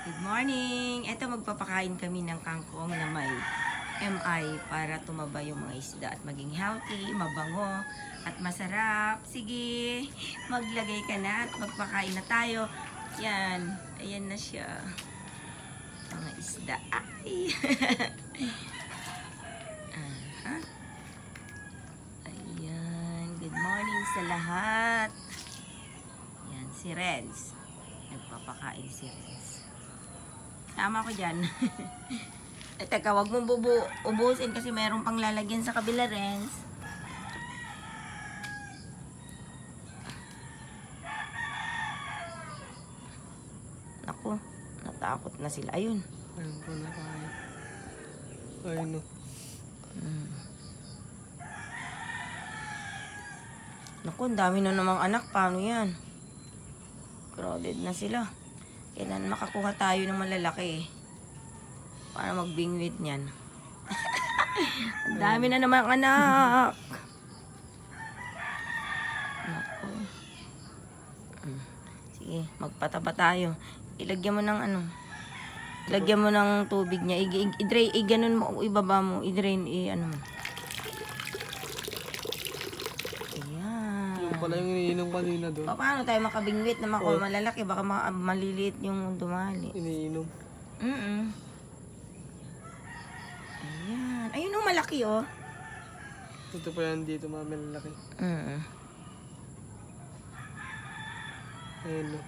Good morning! Ito magpapakain kami ng kangkong na may MI para tumaba yung mga isda at maging healthy, mabango at masarap. Sige, maglagay ka na at magpakain na tayo. Yan, ayan na siya. Mga isda. Ay! Ayan, good morning sa lahat. Yan, si Renz. Nagpapakain si Renz. Tama ko dyan. Teka, wag mong ubusin kasi mayroong pang lalagyan sa kabila, Renz. Naku, natakot na sila. Ayun. Ayun po na kaya. Ayun o. Naku, ang dami na namang anak. Paano yan? Crowded na sila. Kailan makakuha tayo ng malalaki para magbingwit niyan. Ang dami na namang anak. Naku. Sige, magpataba tayo. Ilagyan mo ng ano. Ilagyan mo ng tubig niya. I-drain mo, ibaba mo. I-drain, ano mo. Yung pala yung iniinom kanina doon. Paano tayo makabingwit na makuha malalaki? Baka maliliit yung dumali. Iniinom. Ayan. Ayun o, malaki o. Ito pa yan dito, mga malalaki. Ayun o.